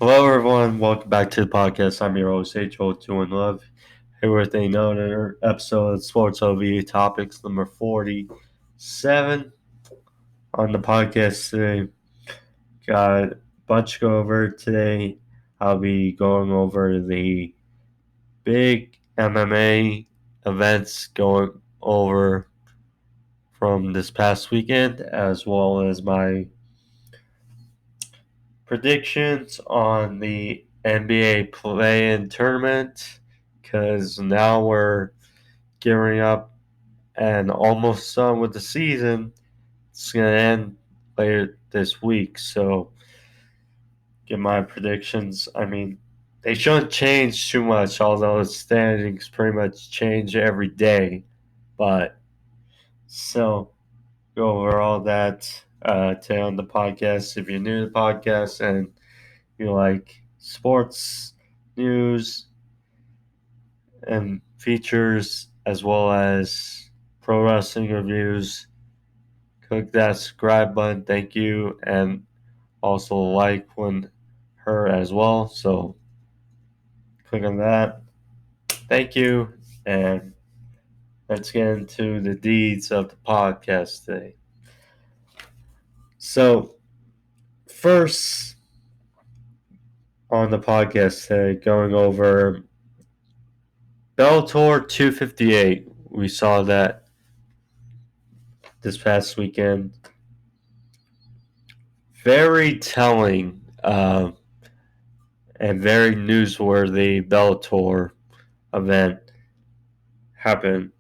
Hello, everyone. Welcome back to the podcast. I'm your host, Ajoe21love, here with another episode of Sports OV Topics number 47 on the podcast today. Got a bunch to go over today. I'll be going over the big MMA events going over from this past weekend, as well as my predictions on the NBA play-in tournament, because now we're gearing up and almost done with the season. It's going to end later this week, so get my predictions. I mean, they shouldn't change too much, although the standings pretty much change every day, but so go over all that today on the podcast. If you're new to the podcast and you like sports news and features as well as pro wrestling reviews, click that subscribe button. Thank you. And also like when her as well. So click on that. Thank you. And let's get into the deeds of the podcast today. So, first on the podcast today, going over Bellator 258. We saw that this past weekend. Very telling and very newsworthy Bellator event happened.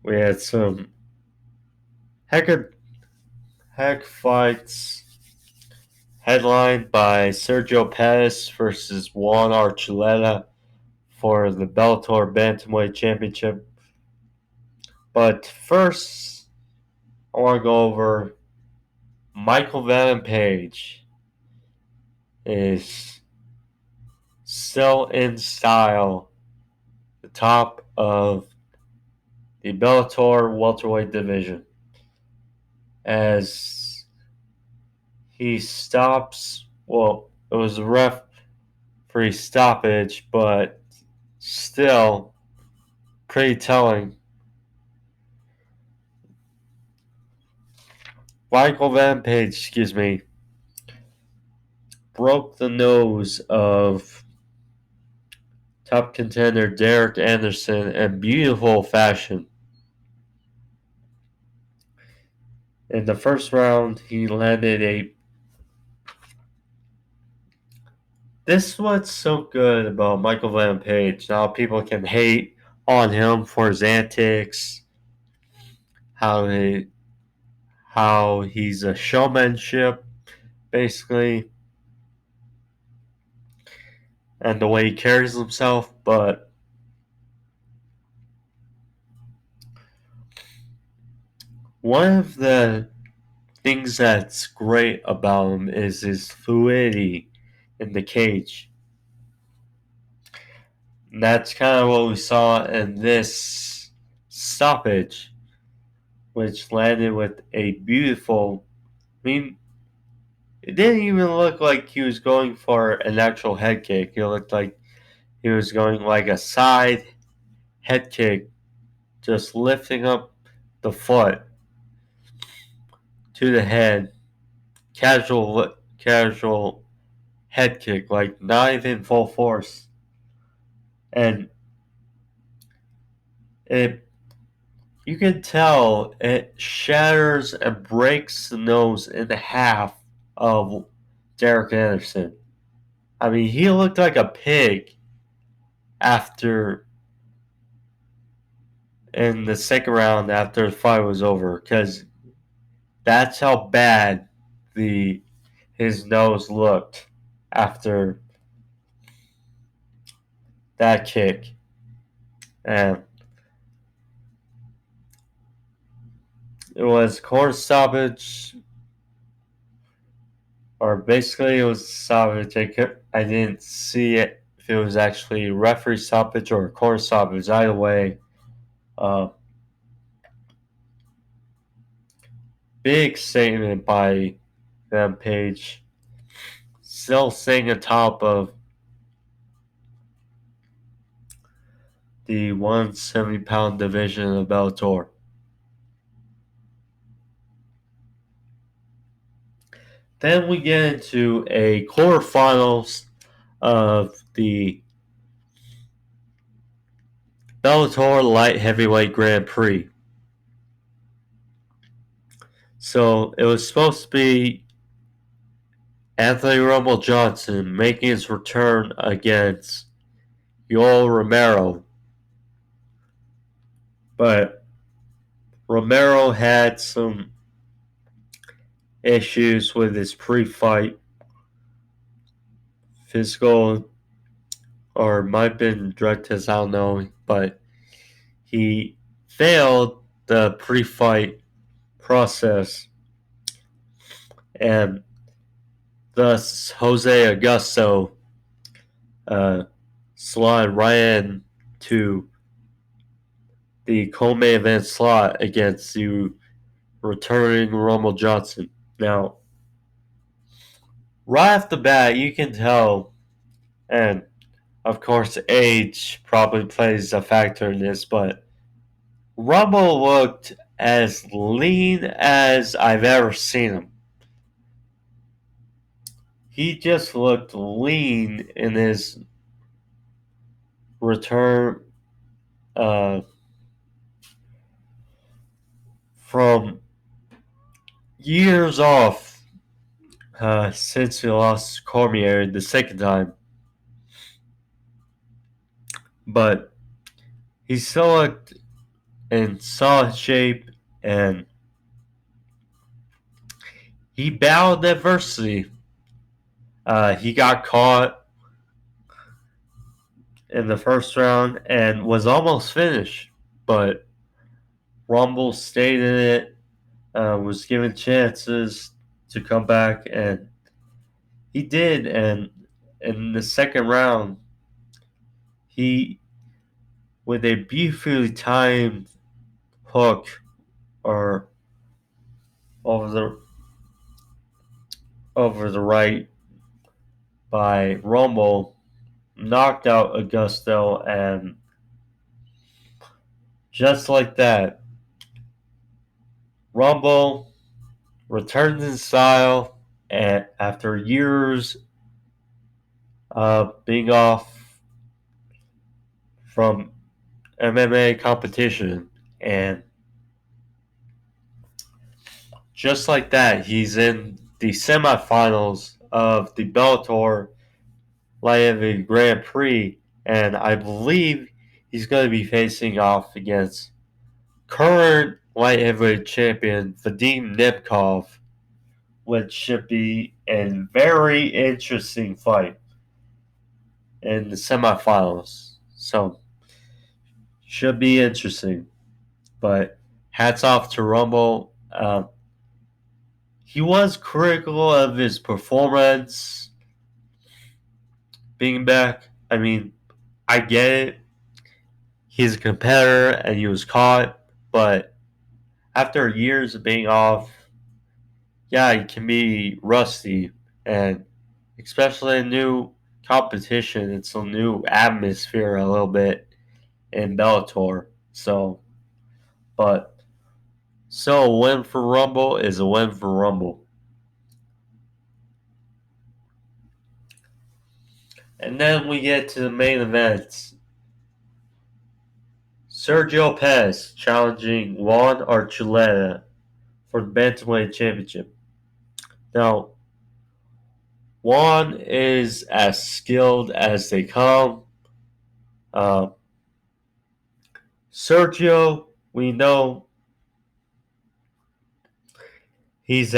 We had some heck fights headlined by Sergio Pettis versus Juan Archuleta for the Bellator Bantamweight Championship. But first, I want to go over Michael Venom Page is still in style, the top of the Bellator welterweight division, as he stops. Well, it was a referee stoppage, but still pretty telling. Michael Van Page, broke the nose of top contender Derek Anderson in beautiful fashion. In the first round, he landed a. This is what's so good about Michael Van Page. Now people can hate on him for his antics, how he's a showmanship, basically, and the way he carries himself, but one of the things that's great about him is his fluidity in the cage. And that's kind of what we saw in this stoppage, which landed with a beautiful. I mean, it didn't even look like he was going for an actual head kick. It looked like he was going like a side head kick, just lifting up the foot to the head. Casual head kick, like not even full force. And you can tell it shatters and breaks the nose in half of Derek Anderson. I mean, he looked like a pig after in the second round after the fight was over, because that's how bad his nose looked after that kick. And it was corner stoppage, or basically it was a stoppage. I didn't see it if it was actually referee stoppage or corner stoppage. Either way, big statement by Rampage still staying atop of the 170-pound division of Bellator. Then we get into a quarterfinals of the Bellator Light Heavyweight Grand Prix. So it was supposed to be Anthony Rumble Johnson making his return against Yoel Romero. But Romero had some issues with his pre-fight physical, or might have been drug test, I don't know, but he failed the pre-fight process, and thus Jose Augusto slotted right in to the co-main event slot against the returning Rumble Johnson. Now, right off the bat, you can tell, and of course, age probably plays a factor in this, but Rumble looked as lean as I've ever seen him. He just looked lean in his return from years off since he lost Cormier the second time. But he still looked in solid shape, and he battled adversity. He got caught in the first round and was almost finished, but Rumble stayed in it, was given chances to come back, and he did. And in the second round, he, with a beautifully timed hook or over the right by Rumble, knocked out Augusto, and just like that, Rumble returned in style, and after years of being off from MMA competition, and just like that, he's in the semifinals of the Bellator Light Heavyweight Grand Prix, and I believe he's going to be facing off against current light heavyweight champion Vadim Nemkov, which should be a very interesting fight in the semifinals. So, should be interesting. But hats off to Rumble. He was critical of his performance being back. I mean, I get it. He's a competitor and he was caught, but after years of being off, yeah, he can be rusty, and especially in new competition, it's a new atmosphere a little bit in Bellator. But a win for Rumble is a win for Rumble. And then we get to the main event. Sergio Pez challenging Juan Archuleta for the Bantamweight Championship. Now, Juan is as skilled as they come. Sergio, we know he's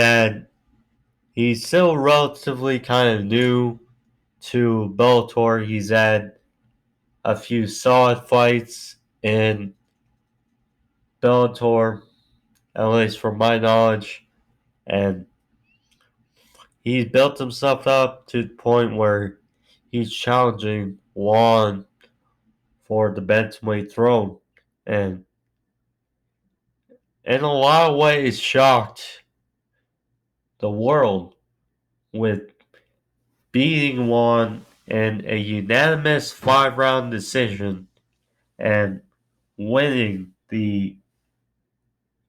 still relatively kind of new to Bellator. He's had a few solid fights in Bellator, at least from my knowledge, and he's built himself up to the point where he's challenging Juan for the bantamweight throne, and in a lot of ways shocked the world with beating Juan in a unanimous 5-round decision and winning the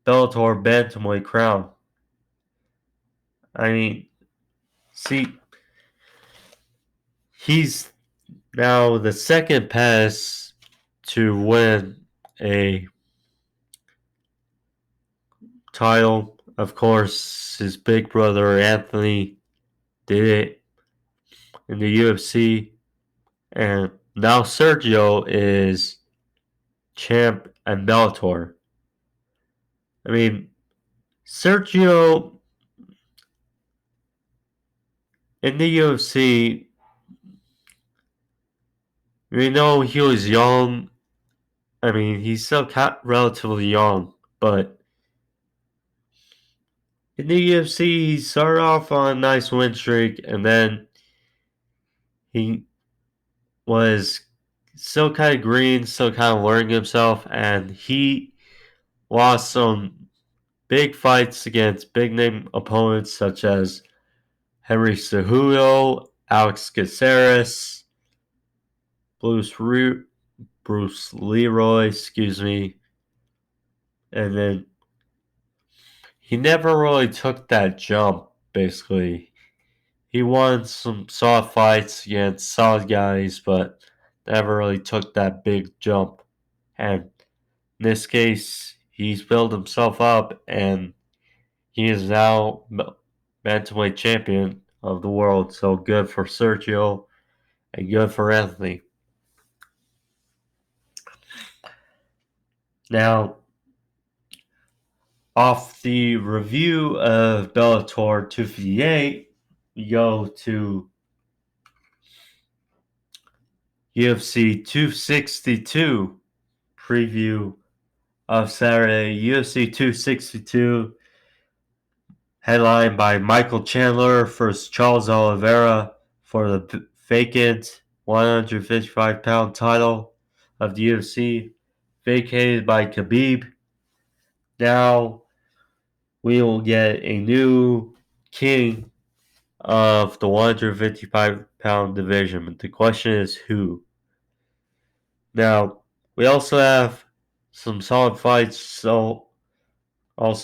Bellator bantamweight crown. I mean, see, he's now the second pass to win a title. Of course, his big brother Anthony did it in the UFC, and now Sergio is champ and Bellator. I mean, Sergio in the UFC, we know he was young. I mean, he's still relatively young, but in the UFC, he started off on a nice win streak, and then he was still kind of green, still kind of learning himself, and he lost some big fights against big name opponents such as Henry Cejudo, Alex Caceres, Bruce Leroy, and then he never really took that jump, basically. He won some soft fights against solid guys, but never really took that big jump. And in this case, he's built himself up, and he is now bantamweight champion of the world. So good for Sergio and good for Anthony. Now, off the review of Bellator 258, we go to UFC 262 preview of Saturday. UFC 262 headlined by Michael Chandler versus Charles Oliveira for the vacant 155-pound title of the UFC, vacated by Khabib. Now we will get a new king of the 155-pound division. But the question is who? Now, we also have some solid fights also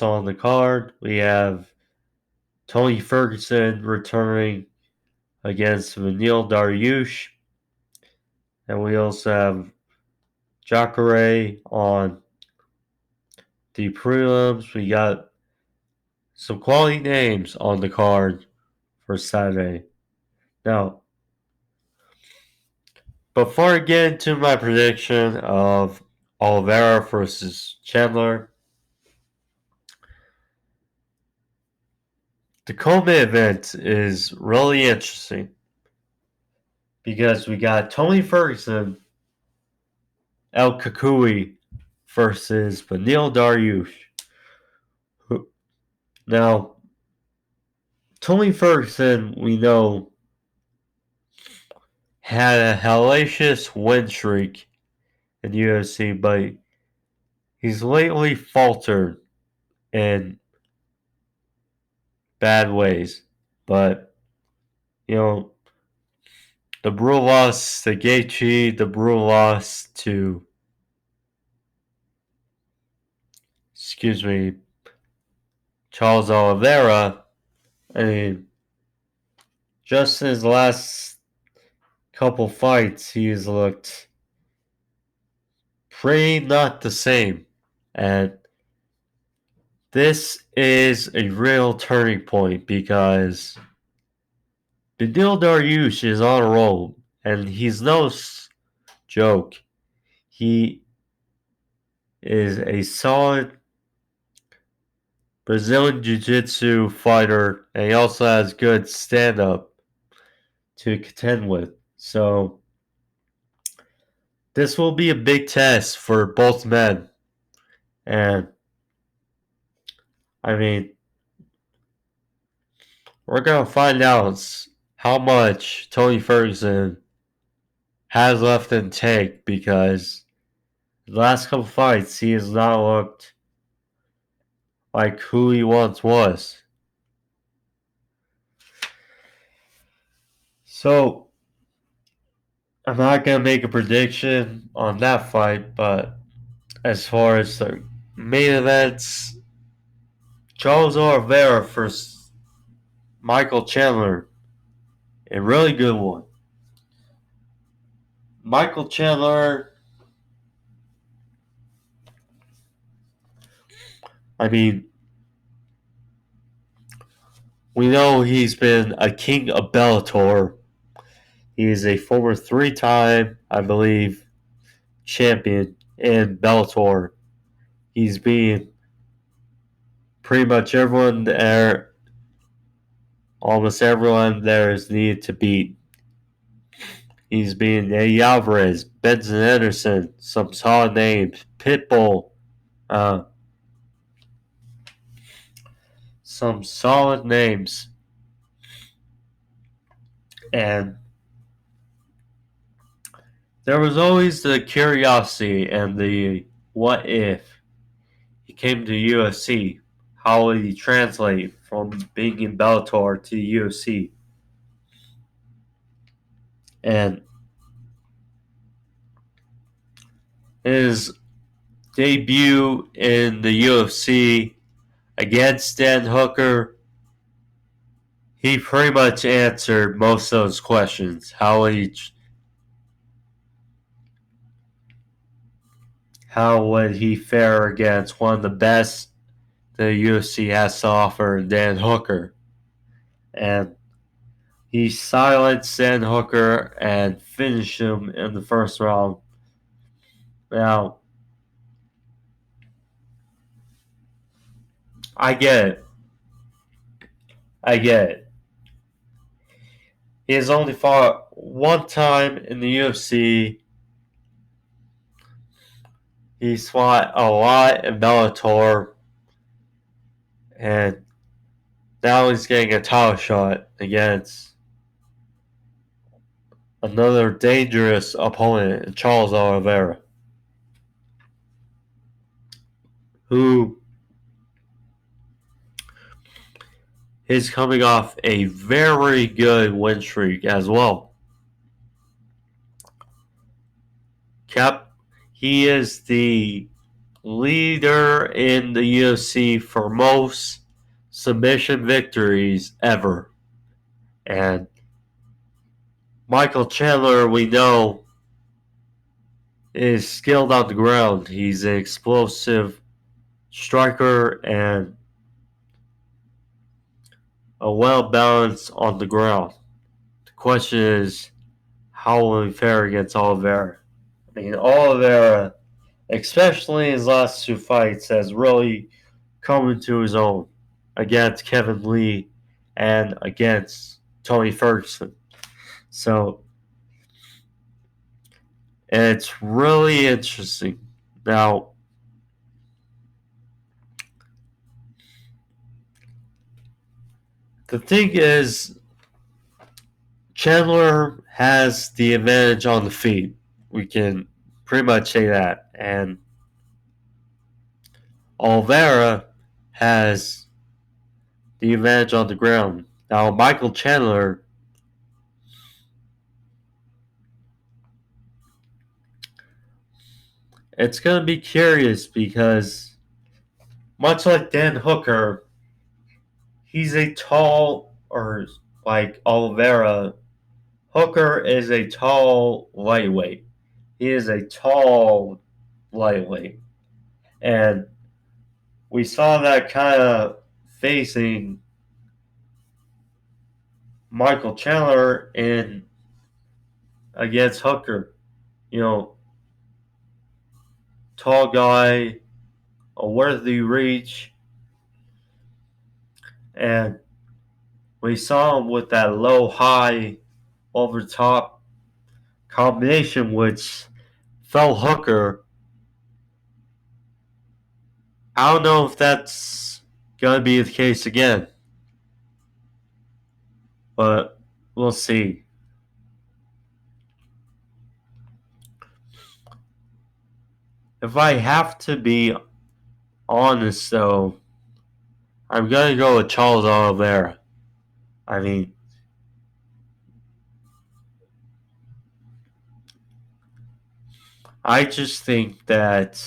on the card. We have Tony Ferguson returning against Vanil Dariush. And we also have Jacare on the prelims. We got some quality names on the card for Saturday. Now, before I get into my prediction of Oliveira versus Chandler, the co-main event is really interesting because we got Tony Ferguson, El Kakui versus Vanil Dariush. Now, Tony Ferguson, we know, had a hellacious win streak in the UFC, but he's lately faltered in bad ways. But, you know, the brutal loss to Gaethje, the brutal loss to, Charles Oliveira, I mean, just in his last couple fights, he's looked pretty not the same. And this is a real turning point because Beneil Dariush is on a roll, and he's no joke. He is a solid Brazilian Jiu-Jitsu fighter, and he also has good stand-up to contend with. So this will be a big test for both men. And I mean, we're going to find out how much Tony Ferguson has left in tank because the last couple fights he has not looked like who he once was. So I'm not gonna make a prediction on that fight, but as far as the main events, Charles Oliveira versus Michael Chandler, a really good one. Michael Chandler, I mean, we know he's been a king of Bellator. He is a former 3-time, I believe, champion in Bellator. He's being pretty much everyone there, almost everyone there is needed to beat. He's being Eddie Alvarez, Benson Anderson, some solid names, Pitbull, uh, some solid names. And there was always the curiosity and the what if he came to UFC. How would he translate from being in Bellator to UFC? And his debut in the UFC against Dan Hooker, he pretty much answered most of those questions. How would he fare against one of the best the UFC has to offer, Dan Hooker? And he silenced Dan Hooker and finished him in the first round. Now, I get it. I get it. He has only fought one time in the UFC. He's fought a lot in Bellator. And now he's getting a title shot against another dangerous opponent, Charles Oliveira, who is coming off a very good win streak as well. He is the leader in the UFC for most submission victories ever. And Michael Chandler, we know, is skilled on the ground. He's an explosive striker and a well balanced on the ground. The question is, how will he fare against Oliveira? I mean, Oliveira, especially his last two fights, has really come into his own against Kevin Lee and against Tony Ferguson. So it's really interesting. Now, the thing is, Chandler has the advantage on the feet. We can pretty much say that. And Oliveira has the advantage on the ground. Now, Michael Chandler, it's going to be curious because, much like Dan Hooker, he's a tall, or like Oliveira, Hooker is a tall lightweight. He is a tall lightweight. And we saw that kind of facing Michael Chandler in against Hooker. You know, tall guy, a worthy reach, and we saw him with that low high over top combination which fell Hooker. I don't know if that's gonna be the case again, but we'll see. If I have to be honest, though, I'm gonna go with Charles Oliveira. I mean, I just think that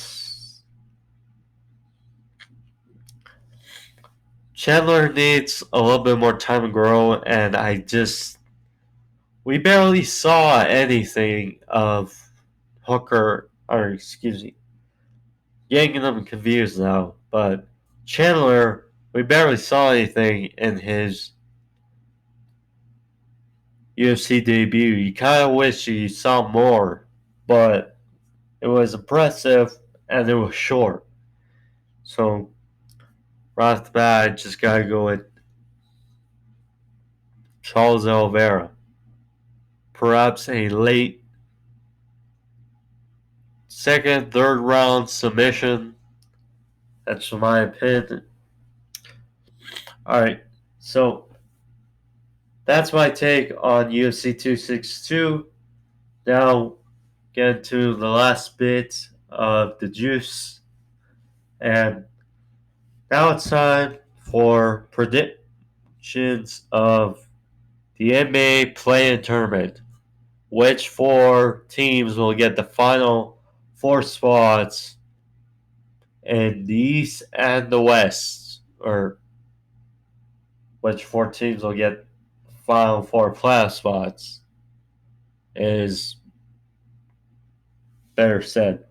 Chandler needs a little bit more time to grow, and we barely saw anything of Hooker, or excuse me, getting them confused now, but Chandler, we barely saw anything in his UFC debut. You kind of wish you saw more, but it was impressive and it was short. So, right off the bat, I just gotta go with Charles Oliveira. Perhaps a late second, third round submission. That's my opinion. Alright, so that's my take on UFC 262. Now, get to the last bit of the juice. And now it's time for predictions of the NBA play-in tournament. Which four teams will get the final four spots in the East and the West? Or which four teams will get final four playoff spots is better said.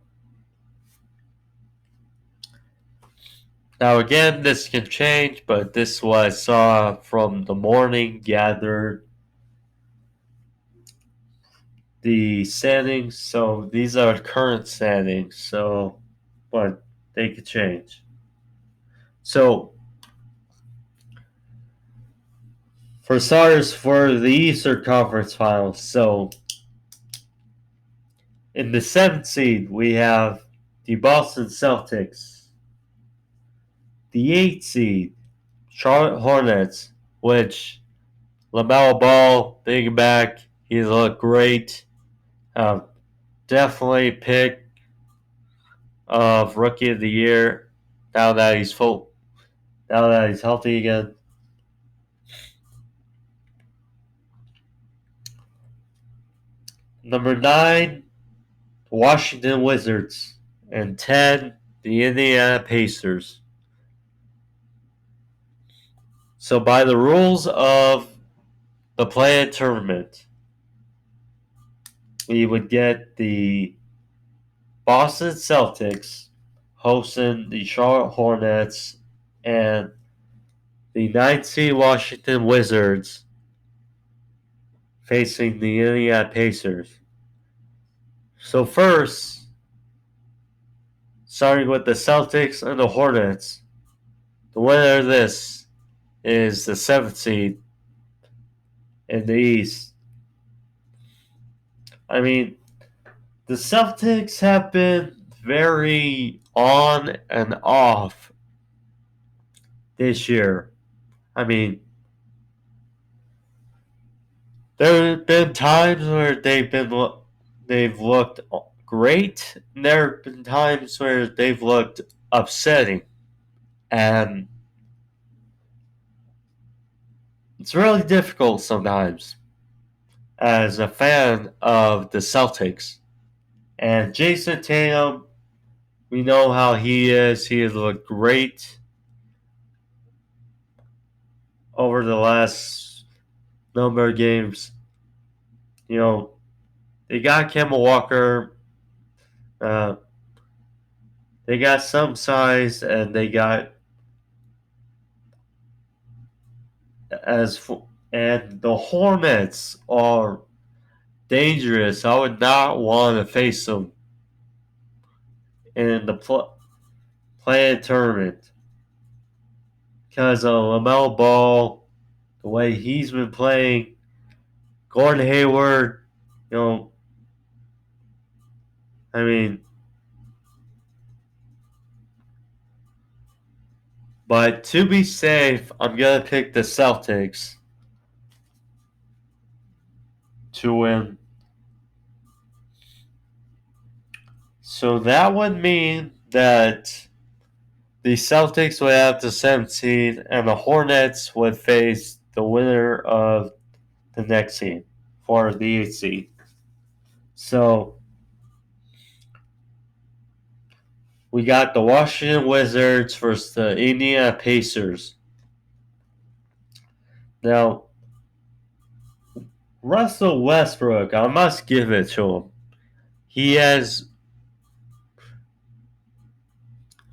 Now, again, this can change, but this is what I saw from the morning gathered the standings. So these are current standings. So, but they could change. So, for starters, for the Eastern Conference Finals, so in the 7th seed, we have the Boston Celtics. The 8th seed, Charlotte Hornets, which LaMelo Ball, big back, he's looked great. Definitely pick of Rookie of the Year now that he's full, now that he's healthy again. Number 9, the Washington Wizards, and 10, the Indiana Pacers. So by the rules of the play-in tournament, we would get the Boston Celtics hosting the Charlotte Hornets and the 9th seed Washington Wizards facing the Indiana Pacers. So first, starting with the Celtics and the Hornets, the winner of this is the 7th seed in the East. I mean, the Celtics have been very on and off this year. I mean, there have been times where they've looked great, and there have been times where they've looked upsetting, and it's really difficult sometimes as a fan of the Celtics. And Jason Tatum, we know how he is. He has looked great over the last number of games. You know, they got Kemba Walker. Uh, they got some size, and they got and the Hornets are dangerous. I would not want to face them in the play-in tournament because of LaMelo Ball, the way he's been playing, Gordon Hayward. You know, I mean, but to be safe, I'm gonna pick the Celtics to win. So that would mean that the Celtics would have the 7th seed, and the Hornets would face the winner of the next seed for the 8th seed. So we got the Washington Wizards versus the Indiana Pacers. Now, Russell Westbrook, I must give it to him. He has,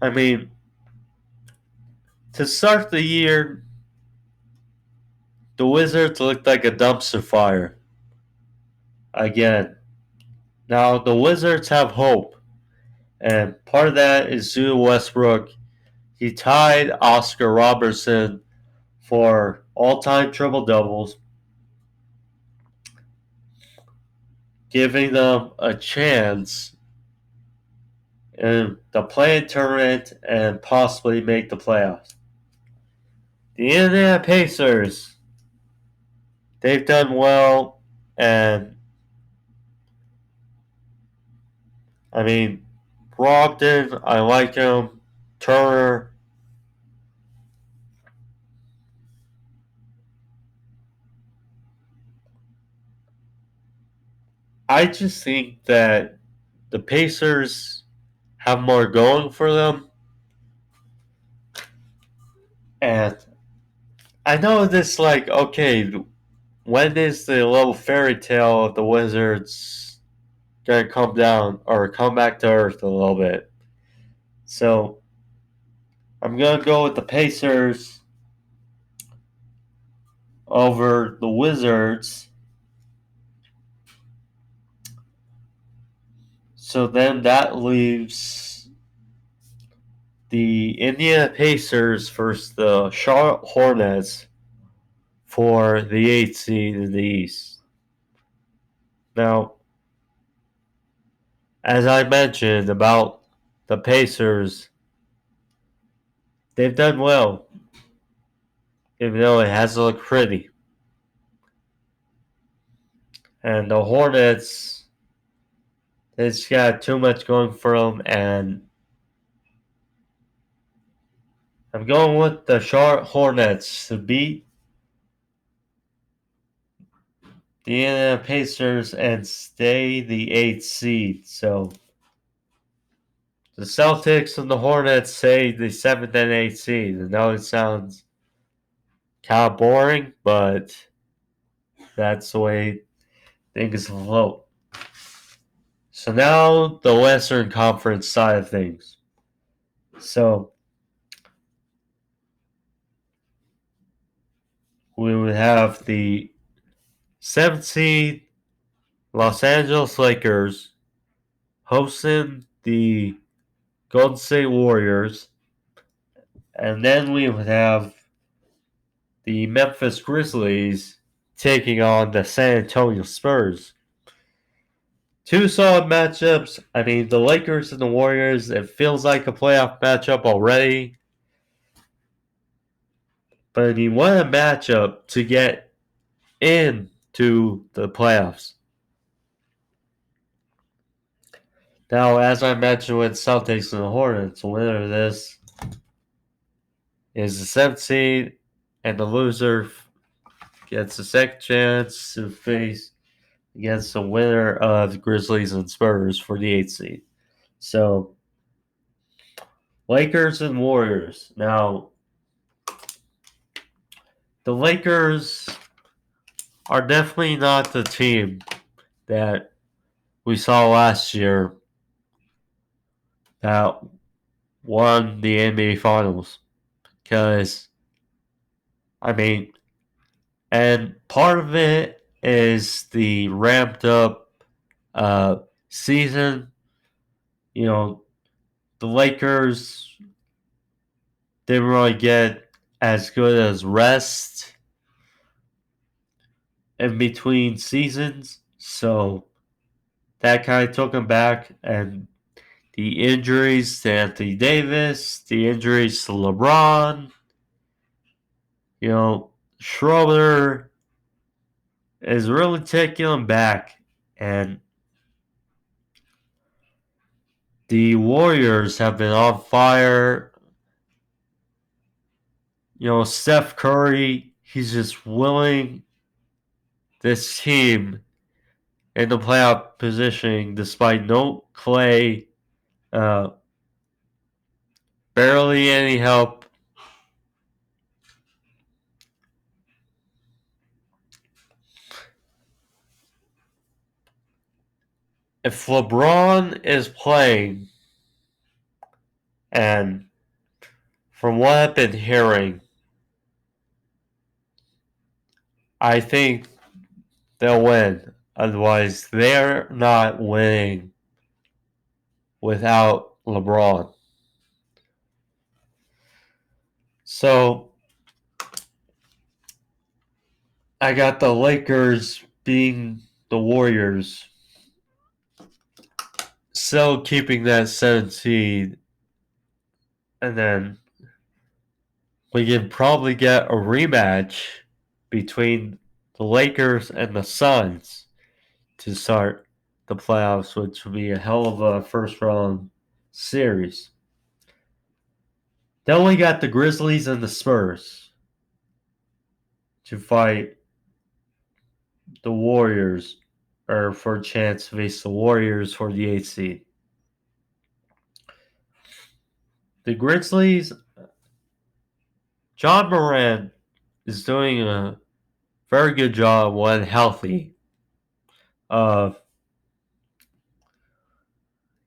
I mean, to start the year, the Wizards looked like a dumpster fire. Again. Now, the Wizards have hope, and part of that is due to Westbrook. He tied Oscar Robertson for all-time triple-doubles, giving them a chance in the play-in tournament and possibly make the playoffs. The Indiana Pacers, they've done well, and I mean, Brogdon, I like him. Turner, I just think that the Pacers have more going for them. And I know this, like, okay, when is the little fairy tale of the Wizards gonna come down or come back to earth a little bit? So I'm gonna go with the Pacers over the Wizards. So then that leaves the Indiana Pacers versus the Charlotte Hornets for the 8th seed in the East. Now, as I mentioned about the Pacers, they've done well, even though it hasn't looked pretty. And the Hornets, they just got too much going for them, and I'm going with the Charlotte Hornets to beat the Indiana Pacers and stay the 8th seed. So the Celtics and the Hornets say the 7th and 8th seed. I know it sounds kind of boring, but that's the way things float. So now the Western Conference side of things. So we would have the 7th seed Los Angeles Lakers hosting the Golden State Warriors. And then we would have the Memphis Grizzlies taking on the San Antonio Spurs. Two solid matchups. I mean, the Lakers and the Warriors, it feels like a playoff matchup already. But I mean, what a matchup to get into the playoffs. Now, as I mentioned with Celtics and the Hornets, the winner of this is the 7th seed, and the loser gets a second chance to face against the winner of Grizzlies and Spurs for the 8th seed. So, Lakers and Warriors. Now, the Lakers are definitely not the team that we saw last year that won the NBA Finals. Because, I mean, and part of it is the ramped up season. You know, the Lakers didn't really get as good as rest in between seasons. So that kind of took them back. And the injuries to Anthony Davis, the injuries to LeBron, you know, Schroeder is really taking them back. And the Warriors have been on fire. You know, Steph Curry, he's just willing this team in the playoff positioning despite no Clay. barely any help. If LeBron is playing, and from what I've been hearing, I think they'll win. Otherwise, they're not winning without LeBron. So, I got the Lakers being the Warriors, still keeping that 7th seed, and then we can probably get a rematch between the Lakers and the Suns to start the playoffs, which would be a hell of a first round series. Then we got the Grizzlies and the Spurs to fight the Warriors, or for a chance to face the Warriors for the 8th seed. The Grizzlies, John Morant is doing a very good job when healthy of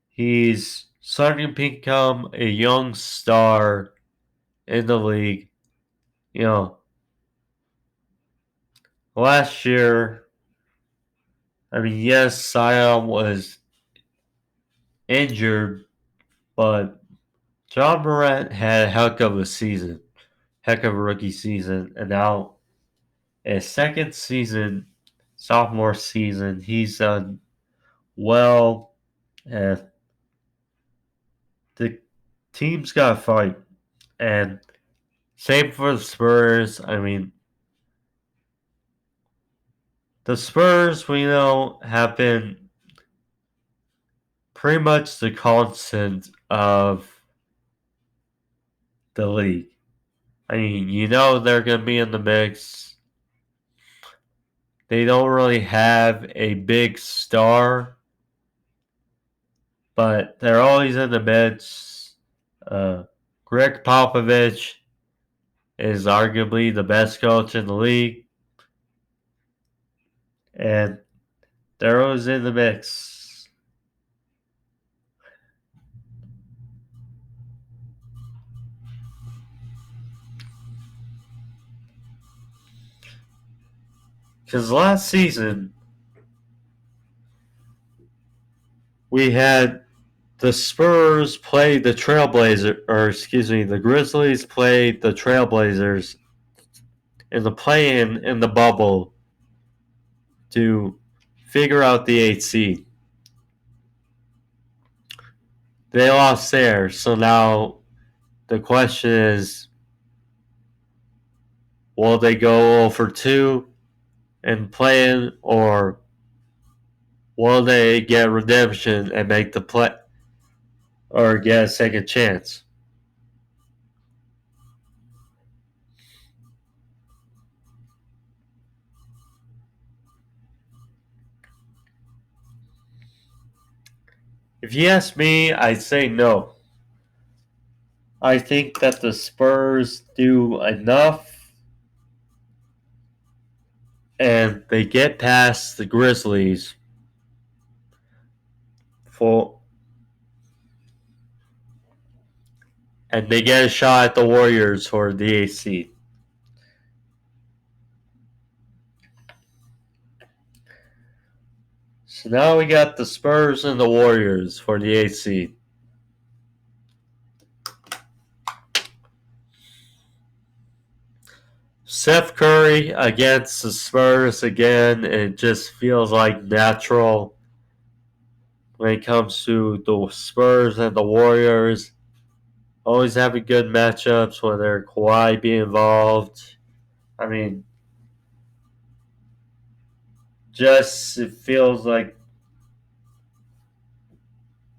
he's starting to become a young star in the league. You know, last year, I mean, yes, Zion was injured, but John Morant had a heck of a season, heck of a rookie season, and now his second season, sophomore season, he's done well, and the team's got to fight. And same for the Spurs. I mean, the Spurs, we know, have been pretty much the constant of the league. I mean, you know they're going to be in the mix. They don't really have a big star, but they're always in the mix. Greg Popovich is arguably the best coach in the league, and they're always in the mix. Because last season, we had the Spurs play the the Grizzlies played the Trailblazers in the play-in in the bubble to figure out the 8th seed. They lost there, so now the question is, will they go 0-2 and play-in, or will they get redemption and make the play, or get a second chance? If you ask me, I'd say no. I think that the Spurs do enough and they get past the Grizzlies and they get a shot at the Warriors for the 8th seed. So now we got the Spurs and the Warriors for the 8th seed. Steph Curry against the Spurs again. It just feels like natural when it comes to the Spurs and the Warriors. Always having good matchups, whether Kawhi be involved. I mean, just it feels like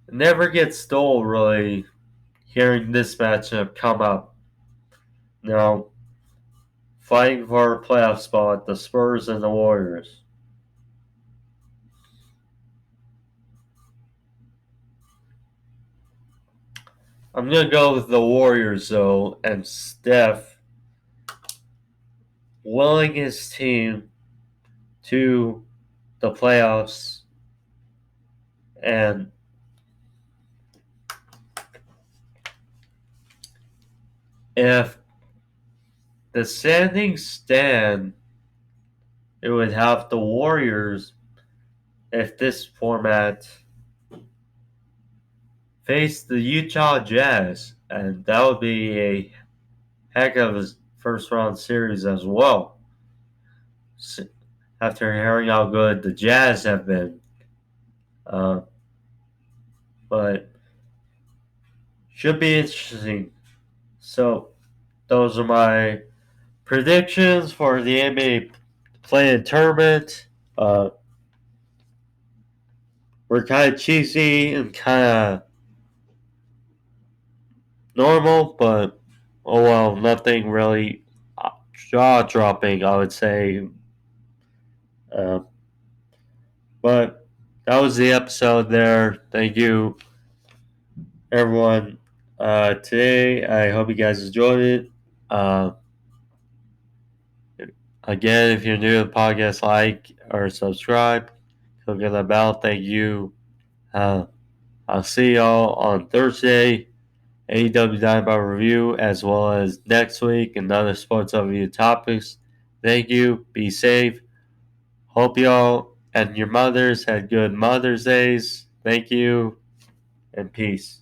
it never gets dull, really, hearing this matchup come up. Now, fighting for a playoff spot, the Spurs and the Warriors. I'm going to go with the Warriors, though, and Steph willing his team to the playoffs. And if the standings stand, it would have the Warriors, if this format, face the Utah Jazz. And that would be a heck of a first round series as well. After hearing how good the Jazz have been. Uh, but should be interesting. So those are my predictions for the NBA play-in tournament. We're kind of cheesy and kind of normal, but oh well, nothing really jaw-dropping, I would say. Uh, but that was the episode there. Thank you, everyone. Today, I hope you guys enjoyed it. Uh, Again, if you're new to the podcast, like or subscribe. Click on the bell. Thank you. Uh, I'll see y'all on Thursday. AEW Dynamite review, as well as next week and other sports overview topics. Thank you. Be safe. Hope y'all and your mothers had good Mother's Days. Thank you and peace.